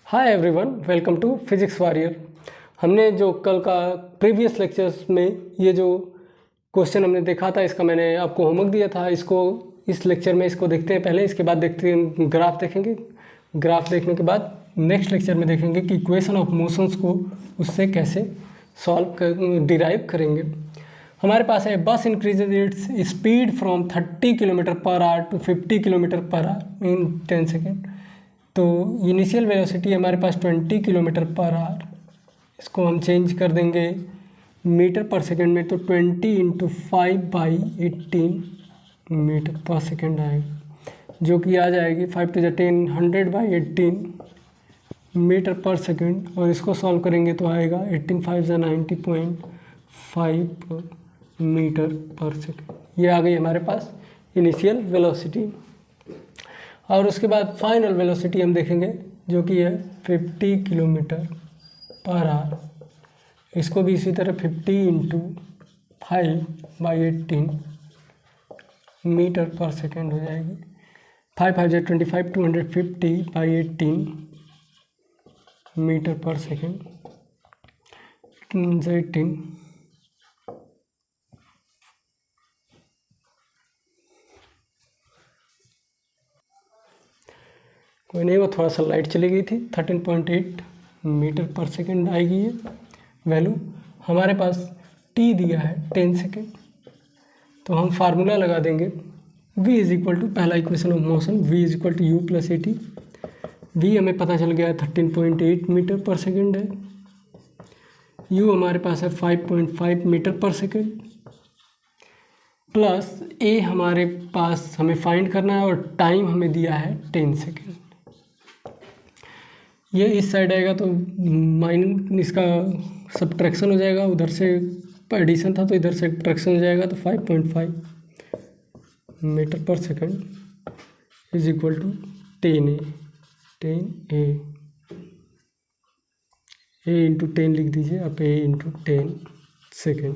Hi everyone, welcome to physics warrior. हमने जो कल का प्रीवियस लेक्चर्स में ये जो क्वेश्चन हमने देखा था, इसका मैंने आपको होमवर्क दिया था। इसको इस लेक्चर में इसको देखते हैं पहले, इसके बाद देखते हैं ग्राफ देखेंगे। ग्राफ देखने के बाद नेक्स्ट लेक्चर में देखेंगे कि इक्वेशन ऑफ मोशंस को उससे कैसे डिराइव करेंगे। हमारे पास है bus increases its speed from 30 kilometre per hour to 50 kilometre per hour in 10 second. तो इनिशियल वेलोसिटी हमारे पास 20 किलोमीटर पर आवर, इसको हम चेंज कर देंगे मीटर पर सेकंड में, तो 20 × 5/18 मीटर पर सेकंड आएगा, जो कि आ जाएगी 5 × 10 100/18 मीटर पर सेकंड। और इसको सॉल्व करेंगे तो आएगा 18 × 5 = 90.5 मीटर पर सेकंड। ये आ गई हमारे पास इनिशियल वेलोसिटी। और उसके बाद फाइनल वेलोसिटी हम देखेंगे, जो कि है 50 किलोमीटर पर आवर। इसको भी इसी तरह 50 × 5/18 मीटर पर सेकेंड हो जाएगी। 5 × 5 = 25 250/18 मीटर पर सेकेंड। 18 कोई नहीं, वो थोड़ा सा लाइट चली गई थी। 13.8 मीटर पर सेकेंड आएगी ये वैल्यू। हमारे पास टी दिया है 10 सेकेंड, तो हम फार्मूला लगा देंगे v = पहला equation of motion, v = u + at। v हमें पता चल गया है 13.8 मीटर पर सेकेंड है, u हमारे पास है 5.5 मीटर पर सेकेंड, प्लस a हमारे पास हमें फाइंड करना है, और टाइम हमें दिया है 10 सेकेंड। ये इस साइड आएगा तो इसका सब्ट्रैक्शन हो जाएगा, उधर से एडिशन था तो इधर से सब्ट्रैक्शन हो जाएगा, तो 5.5 मीटर पर सेकंड = 10a। a × 10 लिख दीजिए आप, a × 10 सेकेंड।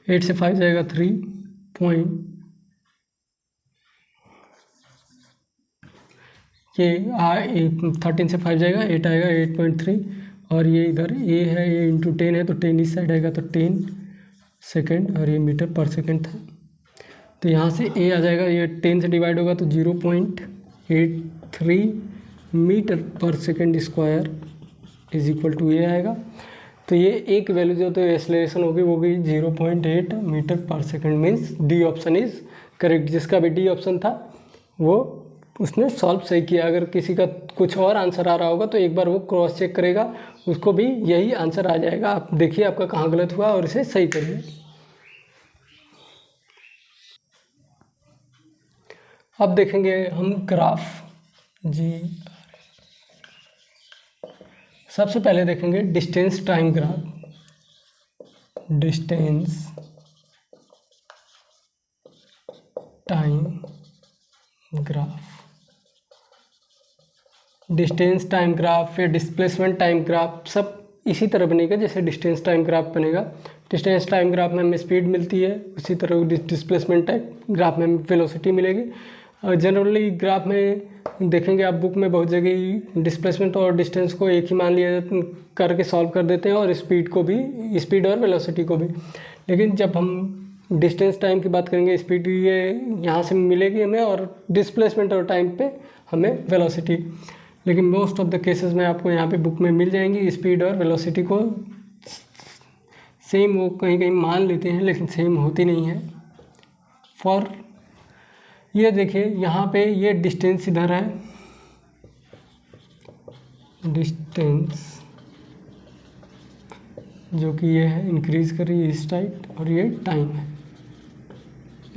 एट से 5 जाएगा 3 ये 13 से 5 जाएगा 8 आएगा 8.3, और ये इधर a है, a × 10 है तो 10 इस साइड आएगा, तो 10 सेकेंड, और ये मीटर पर सेकेंड था। तो यहाँ से a आ जाएगा, ये 10 से डिवाइड होगा तो 0.83 मीटर पर सेकेंड स्क्वायर = a आएगा। तो ये एक वैल्यू जो तो एक्सेलरेशन होगी वो भी 0.8 मीटर पर second, means D option is correct. जिसका भी डी ऑप्शन था वो उसने सॉल्व सही किया। अगर किसी का कुछ और आंसर आ रहा होगा तो एक बार वो क्रॉस चेक करेगा, उसको भी यही आंसर आ जाएगा। आप देखिए आपका कहाँ गलत हुआ और इसे सही करिए। अब देखेंगे हम ग्राफ जी। सबसे पहले देखेंगे distance time graph. Distance time graph, distance time graph या डिस्प्लेसमेंट टाइम ग्राफ सब इसी तरह बनेगा जैसे डिस्टेंस टाइम ग्राफ बनेगा। डिस्टेंस टाइम ग्राफ में हमें स्पीड मिलती है, उसी तरह डिस्प्लेसमेंट टाइम ग्राफ में वेलोसिटी मिलेगी। जनरली ग्राफ में देखेंगे आप, बुक में बहुत जगह डिस्प्लेसमेंट और डिस्टेंस को एक ही मान लिया करके सॉल्व कर देते हैं, और स्पीड को भी, स्पीड और वेलोसिटी को भी। लेकिन जब हम डिस्टेंस टाइम की बात करेंगे, स्पीड ये यहाँ से मिलेगी हमें, और डिस्प्लेसमेंट और टाइम पे हमें वेलोसिटी। लेकिन मोस्ट ऑफ द केसेस में आपको यहाँ पे बुक में मिल जाएंगी स्पीड और वेलोसिटी को सेम, वो कहीं कहीं मान लेते हैं लेकिन सेम होती नहीं है। फॉर ये देखिए यहाँ पे ये डिस्टेंस इधर है, डिस्टेंस जो कि ये है इंक्रीज कर रही है इस टाइप, और ये टाइम है,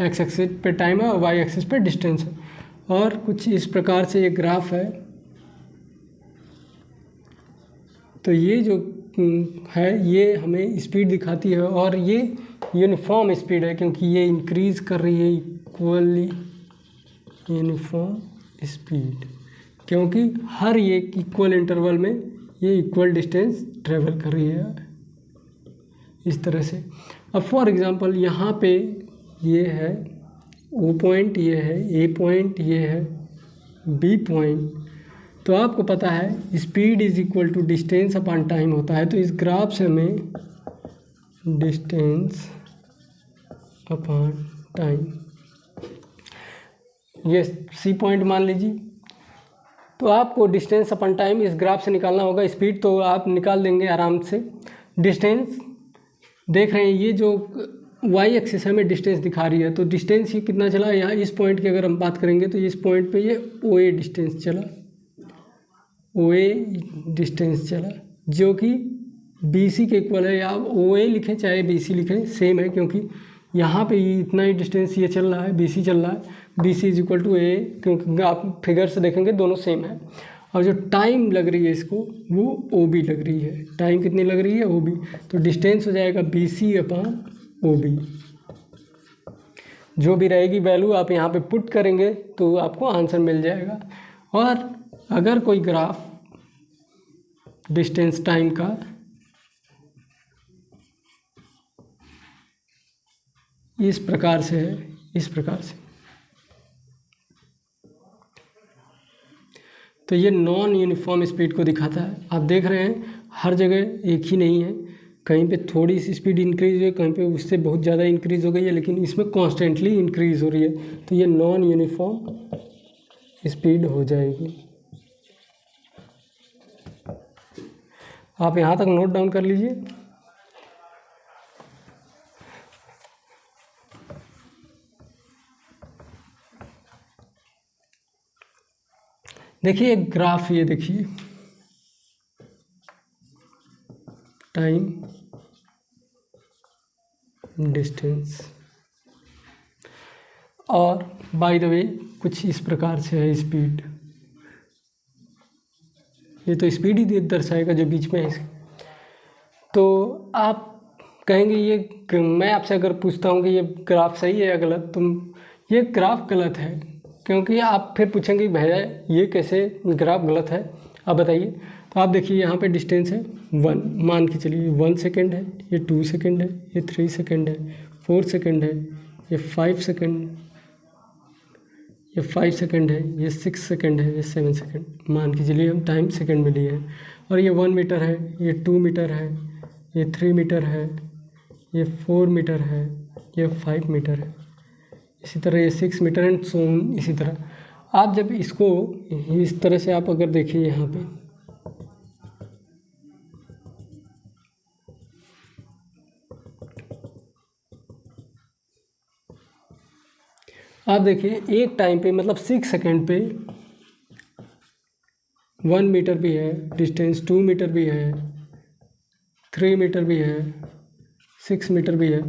एक्स एक्सिस पे टाइम है और वाई एक्सिस पे डिस्टेंस है। और कुछ इस प्रकार से ये ग्राफ है। तो ये जो है ये हमें स्पीड दिखाती है, और ये यूनिफॉर्म स्पीड है क्योंकि ये इंक्रीज कर रही है इक्वली, यूनिफॉर्म स्पीड, क्योंकि हर एक इक्वल इंटरवल में ये इक्वल डिस्टेंस ट्रेवल कर रही है इस तरह से। अब फॉर एग्जांपल यहाँ पे ये है ओ पॉइंट ये है, ए पॉइंट ये है, बी पॉइंट। तो आपको पता है speed is equal to distance upon time होता है। तो इस ग्राफ से हमें डिस्टेंस अपॉन टाइम, ये सी पॉइंट मान लीजिए। तो आपको डिस्टेंस अपॉन टाइम इस ग्राफ से निकालना होगा। स्पीड तो आप निकाल देंगे आराम से। डिस्टेंस देख रहे हैं, ये जो वाई एक्सिस हमें डिस्टेंस दिखा रही है, तो डिस्टेंस ये कितना चला यहाँ इस पॉइंट की अगर हम बात करेंगे तो इस पॉइंट पे ये ओ ए डिस्टेंस चला, ओ ए डिस्टेंस चला, जो कि बी सी के इक्वल है। या ओ ए लिखें चाहे बी सी लिखें सेम है, क्योंकि यहाँ पे ये इतना ही डिस्टेंस ये चल रहा है, बी सी चल रहा है, B C is equal to A, क्योंकि आप फिगर से देखेंगे दोनों सेम है। और जो टाइम लग रही है इसको वो ओ बी लग रही है। टाइम कितनी लग रही है? O B. तो डिस्टेंस हो जाएगा B C upon O B. जो भी रहेगी वैल्यू आप यहाँ पे पुट करेंगे तो आपको आंसर मिल जाएगा। और अगर कोई ग्राफ डिस्टेंस टाइम का इस प्रकार से है, इस प्रकार से, तो ये नॉन यूनिफॉर्म स्पीड को दिखाता है। आप देख रहे हैं हर जगह एक ही नहीं है, कहीं पे थोड़ी सी स्पीड इंक्रीज हुई है, कहीं पे उससे बहुत ज़्यादा इंक्रीज हो गई है, लेकिन इसमें कॉन्स्टेंटली इंक्रीज हो रही है। तो ये नॉन यूनिफॉर्म स्पीड हो जाएगी। आप यहाँ तक नोट डाउन कर लीजिए। देखिए एक ग्राफ, ये देखिए टाइम, डिस्टेंस, और बाय द वे कुछ इस प्रकार से है स्पीड। ये तो स्पीड ही दर्शाएगा जो बीच में है इसके। तो आप कहेंगे ये, मैं आपसे अगर पूछता हूँ कि ये ग्राफ सही है या गलत, तो ये ग्राफ गलत है, क्योंकि आप फिर पूछेंगे भैया ये कैसे ग्राफ गलत है, आप बताइए। तो आप देखिए यहाँ पे डिस्टेंस है 1, मान के चलिए 1 सेकेंड है, ये 2 सेकेंड है, ये 3 सेकेंड है, 4 सेकेंड है, ये 5 सेकेंड, ये 5 सेकेंड है, ये 6 सेकेंड है, ये 7 सेकेंड, मान के चलिए हम टाइम सेकेंड में लिए हैं। और ये 1 मीटर है, ये 2 मीटर है, ये 3 मीटर है, ये 4 मीटर है, ये 5 मीटर है, इसी तरह ये 6 मीटर एंड सो ऑन। इसी तरह आप जब इसको इस तरह से आप अगर देखिए यहाँ पे, आप देखिए एक टाइम पे मतलब 6 सेकेंड पे 1 मीटर भी है डिस्टेंस, 2 मीटर भी है, 3 मीटर भी है, 6 मीटर भी है।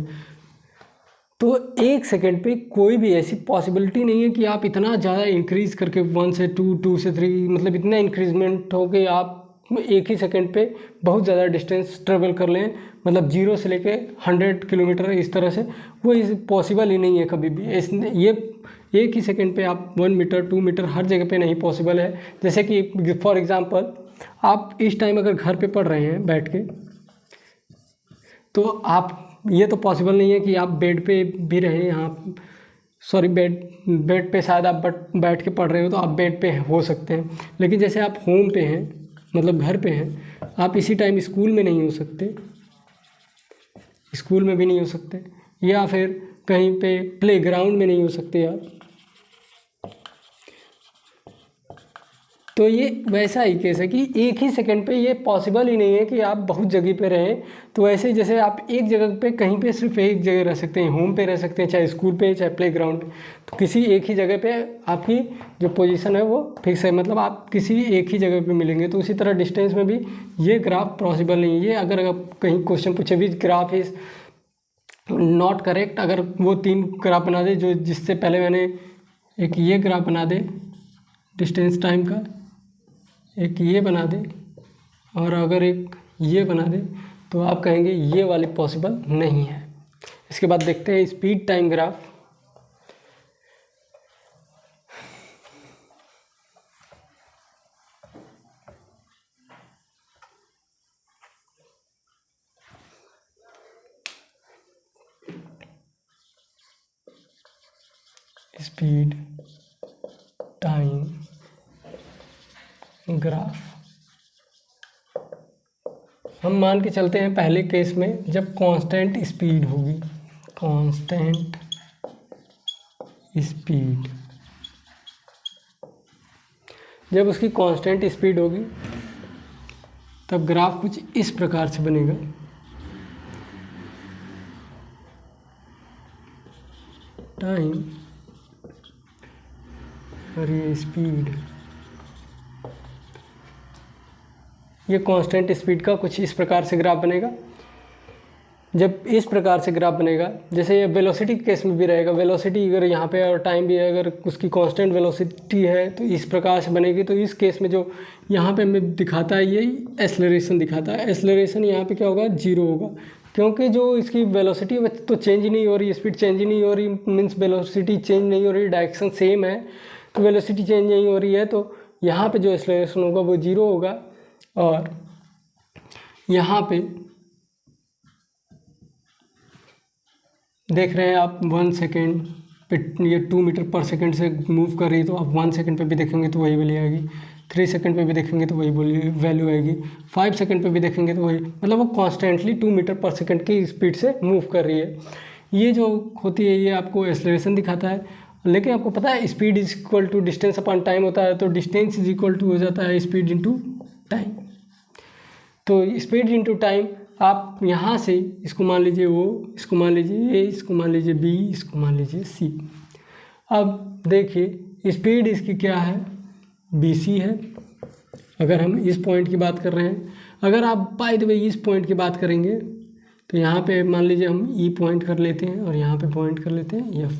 तो एक सेकेंड पे कोई भी ऐसी पॉसिबिलिटी नहीं है कि आप इतना ज़्यादा इंक्रीज़ करके 1 से 2, 2 से 3, मतलब इतना इंक्रीजमेंट हो कि आप एक ही सेकेंड पे बहुत ज़्यादा डिस्टेंस ट्रेवल कर लें, मतलब 0 से लेके 100 किलोमीटर इस तरह से। वो इस पॉसिबल ही नहीं है कभी भी। ये एक ही सेकेंड पे आप 1 मीटर 2 मीटर हर जगह पे नहीं पॉसिबल है। जैसे कि फॉर एग्ज़ाम्पल आप इस टाइम अगर घर पे पढ़ रहे हैं बैठ के, तो आप, ये तो पॉसिबल नहीं है कि आप बेड पे भी रहें, यहाँ सॉरी बेड पे शायद आप बैठ के पढ़ रहे हो तो आप बेड पे हो सकते हैं, लेकिन जैसे आप होम पे हैं, मतलब घर पे हैं, आप इसी टाइम स्कूल में नहीं हो सकते, स्कूल में भी नहीं हो सकते, या फिर कहीं पे प्लेग्राउंड में नहीं हो सकते आप। तो ये वैसा ही केस है कि एक ही सेकंड पे ये पॉसिबल ही नहीं है कि आप बहुत जगह पे रहें। तो ऐसे जैसे आप एक जगह पे कहीं पे सिर्फ एक जगह रह सकते हैं, होम पे रह सकते हैं, चाहे स्कूल पे चाहे प्लेग्राउंड, तो किसी एक ही जगह पे आपकी जो पोजीशन है वो फिक्स है, मतलब आप किसी एक ही जगह पे मिलेंगे। तो उसी तरह डिस्टेंस में भी ये ग्राफ पॉसिबल नहीं है। ये अगर आप कहीं क्वेश्चन पूछे which graph is not correct, अगर वो 3 ग्राफ बना दे, जो जिससे पहले मैंने एक ये ग्राफ बना दे डिस्टेंस टाइम का, एक ये बना दे, और अगर एक ये बना दे, तो आप कहेंगे ये वाली पॉसिबल नहीं है। इसके बाद देखते हैं speed time graph. Speed time graph. हम मान के चलते हैं पहले केस में जब कांस्टेंट स्पीड होगी, कांस्टेंट स्पीड, जब उसकी कांस्टेंट स्पीड होगी तब ग्राफ कुछ इस प्रकार से बनेगा। टाइम और ये स्पीड, ये कांस्टेंट स्पीड का कुछ इस प्रकार से ग्राफ बनेगा। जब इस प्रकार से ग्राफ बनेगा, जैसे ये वेलोसिटी के केस में भी रहेगा, वेलोसिटी अगर यहाँ पे और टाइम भी है, अगर उसकी कांस्टेंट वेलोसिटी है तो इस प्रकार से बनेगी। तो इस केस में जो यहाँ पे हमें दिखाता है ये एक्सेलरेशन दिखाता है। एक्सेलरेशन यहाँ पे क्या होगा, 0 होगा, क्योंकि जो इसकी वेलोसिटी तो चेंज नहीं हो रही, स्पीड चेंज नहीं हो रही, मीन्स वेलोसिटी चेंज नहीं हो रही, डायरेक्शन सेम है, तो वेलोसिटी चेंज नहीं हो रही है, तो यहाँ पे जो एक्सेलरेशन होगा वो 0 होगा। और यहाँ पे देख रहे हैं आप 1 सेकेंड पे ये 2 मीटर पर सेकेंड से मूव कर रही है, तो आप 1 सेकेंड पे भी देखेंगे तो वही वैल्यू आएगी, 3 सेकेंड पे भी देखेंगे तो वही वैल्यू आएगी, 5 सेकेंड पे भी देखेंगे तो वही, मतलब वो कॉन्स्टेंटली 2 मीटर पर सेकेंड की स्पीड से मूव कर रही है। ये जो होती है ये आपको एक्सेलरेशन दिखाता है। लेकिन आपको पता है speed is equal to distance upon time होता है, तो डिस्टेंस इज इक्वल टू हो जाता है स्पीड इंटू टाइम। तो स्पीड इंटू टाइम आप यहाँ से इसको मान लीजिए ओ, इसको मान लीजिए ए, इसको मान लीजिए बी, इसको मान लीजिए सी। अब देखिए स्पीड इसकी क्या है, बी सी है, अगर हम इस पॉइंट की बात कर रहे हैं। अगर आप बाय द वे इस पॉइंट की बात करेंगे तो यहाँ पे मान लीजिए हम ई पॉइंट कर लेते हैं और यहाँ पे पॉइंट कर लेते हैं एफ।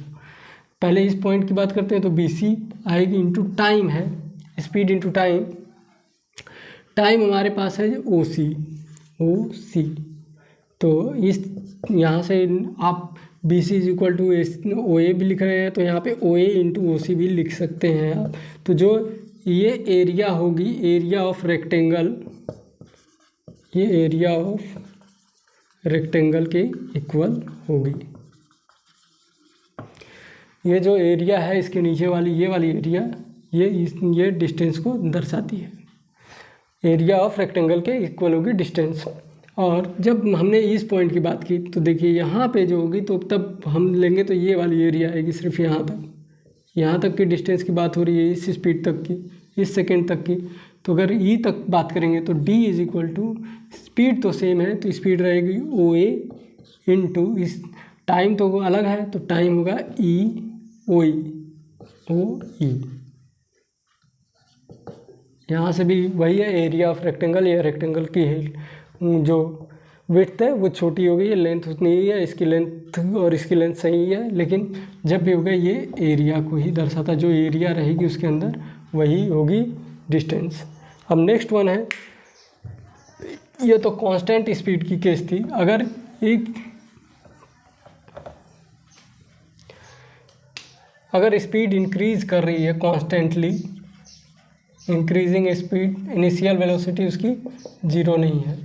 पहले इस पॉइंट की बात करते हैं तो बी सी आएगी, इंटू टाइम है, स्पीड इंटू टाइम। टाइम हमारे पास है ओ सी, तो इस यहाँ से आप B C is equal to O A भी लिख रहे हैं, तो यहाँ पे ओ ए इंटू ओ सी भी लिख सकते हैं आप। तो जो ये एरिया होगी, एरिया ऑफ रेक्टेंगल, ये एरिया ऑफ रेक्टेंगल के इक्वल होगी। ये जो एरिया है इसके नीचे वाली ये वाली एरिया, ये डिस्टेंस को दर्शाती है। एरिया ऑफ रेक्टेंगल के इक्वल होगी डिस्टेंस। और जब हमने इस पॉइंट की बात की तो देखिए यहाँ पे जो होगी तो तब हम लेंगे तो ये वाली एरिया आएगी सिर्फ यहाँ तक की डिस्टेंस की बात हो रही है, इस स्पीड तक की, इस सेकेंड तक की। तो अगर ई तक बात करेंगे तो D is equal to, speed तो सेम है तो स्पीड रहेगी ओ ए इंटू, इस टाइम तो अलग है तो टाइम होगा ई ओ ई। यहाँ से भी वही है, एरिया ऑफ रेक्टेंगल, या रेक्टेंगल की जो विड्थ है वो छोटी हो गई है, लेंथ उतनी ही है, इसकी लेंथ और इसकी लेंथ सही है, लेकिन जब भी होगा ये एरिया को ही दर्शाता, जो एरिया रहेगी उसके अंदर वही होगी डिस्टेंस। अब नेक्स्ट वन है, ये तो कांस्टेंट स्पीड की केस थी। अगर स्पीड इंक्रीज कर रही है constantly, increasing speed, initial velocity उसकी 0 नहीं है,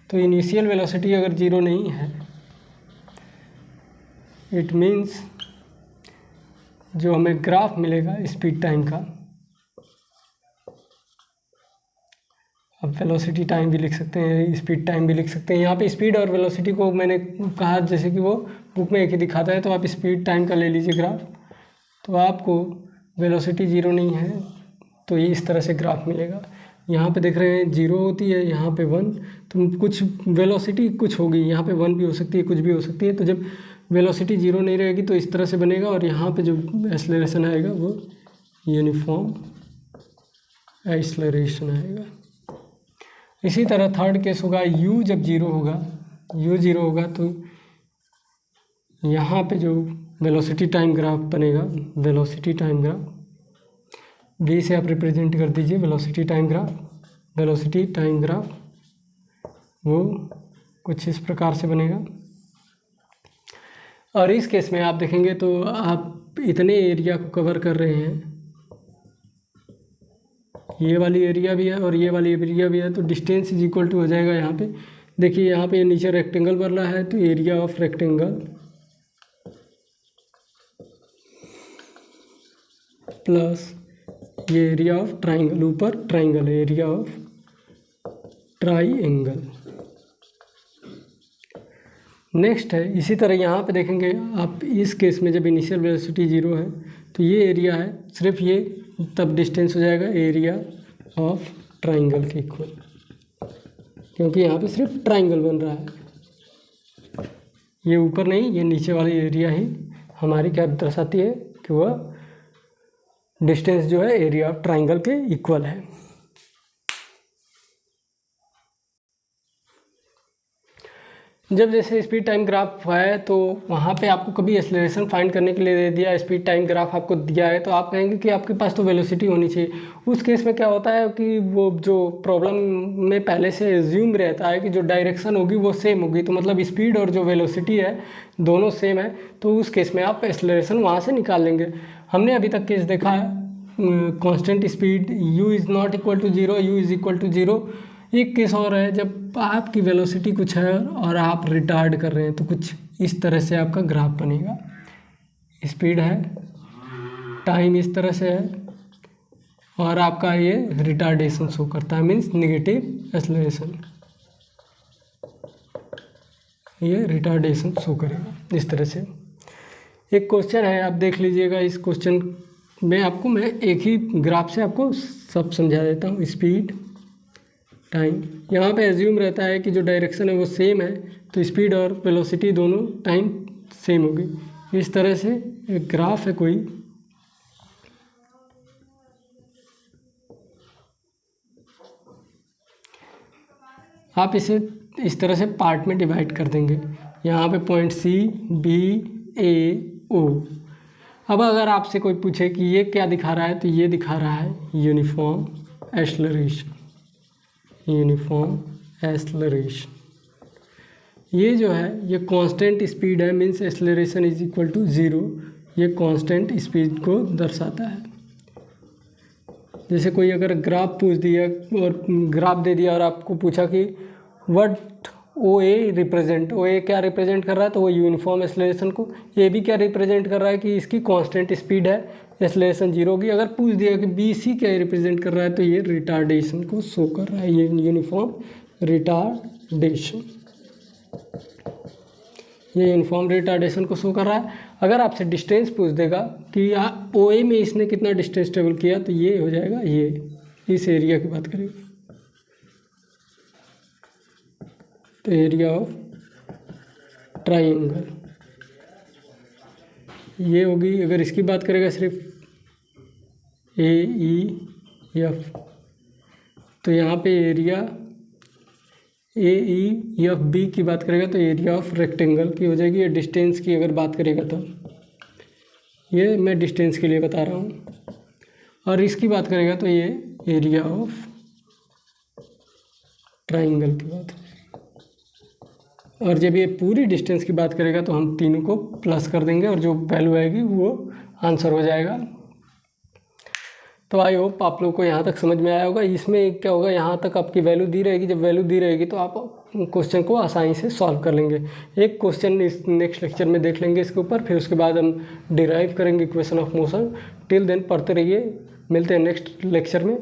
तो इनिशियल वेलोसिटी अगर 0 नहीं है इट मीन्स जो हमें ग्राफ मिलेगा स्पीड टाइम का, अब वेलोसिटी टाइम भी लिख सकते हैं, स्पीड टाइम भी लिख सकते हैं। यहाँ पे स्पीड और वेलोसिटी को मैंने कहा जैसे कि वो बुक में एक ही दिखाता है, तो आप स्पीड टाइम का ले लीजिए ग्राफ, तो आपको वेलोसिटी 0 नहीं है तो ये इस तरह से ग्राफ मिलेगा। यहाँ पे देख रहे हैं 0 होती है, यहाँ पे 1, तो कुछ वेलोसिटी कुछ होगी, यहाँ पे 1 भी हो सकती है, कुछ भी हो सकती है। तो जब वेलोसिटी 0 नहीं रहेगी तो इस तरह से बनेगा, और यहाँ पे जो एक्सेलरेशन आएगा वो यूनिफॉर्म एक्सेलरेशन आएगा। इसी तरह थर्ड केस होगा, u जब 0 होगा, u 0 होगा तो यहाँ पे जो वेलोसिटी टाइम ग्राफ बनेगा, वेलोसिटी टाइम ग्राफ, v से आप रिप्रेजेंट कर दीजिए velocity time graph, velocity time graph वो कुछ इस प्रकार से बनेगा। और इस केस में आप देखेंगे तो आप इतने एरिया को कवर कर रहे हैं, ये वाली एरिया भी है और ये वाली एरिया भी है, तो डिस्टेंस इज इक्वल टू हो जाएगा। यहाँ पे देखिए, यहाँ पे नीचे रेक्टेंगल बन रहा है तो एरिया ऑफ रेक्टेंगल प्लस ये एरिया ऑफ ट्राइंगल, ऊपर ट्राइंगल है, एरिया ऑफ ट्राइंगल। नेक्स्ट है इसी तरह यहाँ पे देखेंगे आप, इस केस में जब इनिशियल वेलोसिटी 0 है तो ये एरिया है, सिर्फ ये तब डिस्टेंस हो जाएगा एरिया ऑफ ट्राइंगल के इक्वल, क्योंकि यहाँ पे सिर्फ ट्राइंगल बन रहा है, ये ऊपर नहीं, ये नीचे वाली एरिया ही हमारी क्या दर्शाती है कि वह डिस्टेंस जो है एरिया ऑफ ट्राइंगल के इक्वल है। जब जैसे स्पीड टाइम ग्राफ है तो वहाँ पे आपको कभी एक्सेलरेशन फाइंड करने के लिए दे दिया, स्पीड टाइम ग्राफ आपको दिया है, तो आप कहेंगे कि आपके पास तो वेलोसिटी होनी चाहिए। उस केस में क्या होता है कि वो जो प्रॉब्लम में पहले से एज्यूम रहता है कि जो डायरेक्शन होगी वो सेम होगी, तो मतलब स्पीड और जो वेलोसिटी है दोनों सेम है, तो उस केस में आप एक्सेलरेशन वहाँ से निकाल लेंगे। हमने अभी तक केस देखा है constant speed u is not equal to 0, u is equal to 0। एक केस और है जब आपकी वेलोसिटी कुछ है और आप रिटार्ड कर रहे हैं, तो कुछ इस तरह से आपका ग्राफ बनेगा, स्पीड है, टाइम इस तरह से है और आपका ये रिटार्डेशन शो करता है, मीन्स नेगेटिव एक्सेलरेशन, ये रिटार्डेशन शो करेगा इस तरह से। एक क्वेश्चन है, आप देख लीजिएगा, इस क्वेश्चन में आपको मैं एक ही ग्राफ से आपको सब समझा देता हूँ। स्पीड टाइम, यहाँ पे एज्यूम रहता है कि जो डायरेक्शन है वो सेम है, तो स्पीड और वेलोसिटी दोनों टाइम सेम होगी। इस तरह से एक ग्राफ है कोई, आप इसे इस तरह से पार्ट में डिवाइड कर देंगे। यहाँ पे point C, B, A, O। अब अगर आपसे कोई पूछे कि ये क्या दिखा रहा है, तो ये दिखा रहा है यूनिफॉर्म एक्सेलरेशन, यूनिफॉर्म एक्सेलरेशन। ये जो है ये कांस्टेंट स्पीड है, means acceleration is equal to 0, ये कांस्टेंट स्पीड को दर्शाता है। जैसे कोई अगर ग्राफ पूछ दिया और ग्राफ दे दिया और आपको पूछा कि व्हाट OA रिप्रेजेंट, OA क्या रिप्रेजेंट कर रहा है, तो वो यूनिफॉर्म एक्सेलरेशन को, ये भी क्या रिप्रेजेंट कर रहा है कि इसकी कांस्टेंट स्पीड है, एक्सेलरेशन 0 होगी। अगर पूछ दिया कि BC क्या रिप्रेजेंट कर रहा है, तो ये रिटार्डेशन को शो कर रहा है, ये यूनिफॉर्म रिटार्डेशन, ये यूनिफॉर्म रिटार्डेशन को शो कर रहा है। अगर आपसे डिस्टेंस पूछ देगा कि OA में इसने कितना डिस्टेंस ट्रेवल किया, तो ये हो जाएगा, ये इस एरिया की बात करेंगे, तो एरिया ऑफ ट्राइंगल ये होगी। अगर इसकी बात करेगा सिर्फ AEF, तो यहाँ पे एरिया AEFB की बात करेगा तो एरिया ऑफ रेक्टेंगल की हो जाएगी। ये डिस्टेंस की अगर बात करेगा तो ये मैं डिस्टेंस के लिए बता रहा हूँ, और इसकी बात करेगा तो ये एरिया ऑफ ट्राइंगल की बात है। और जब ये पूरी डिस्टेंस की बात करेगा तो हम तीनों को प्लस कर देंगे और जो वैल्यू आएगी वो आंसर हो जाएगा। तो आई होप आप लोग को यहाँ तक समझ में आया होगा। इसमें क्या होगा, यहाँ तक आपकी वैल्यू दी रहेगी, जब वैल्यू दी रहेगी तो आप क्वेश्चन को आसानी से सॉल्व कर लेंगे। एक क्वेश्चन इस नेक्स्ट लेक्चर में देख लेंगे इसके ऊपर, फिर उसके बाद हम डिराइव करेंगे equation of motion. Till then पढ़ते रहिए, मिलते हैं नेक्स्ट लेक्चर में।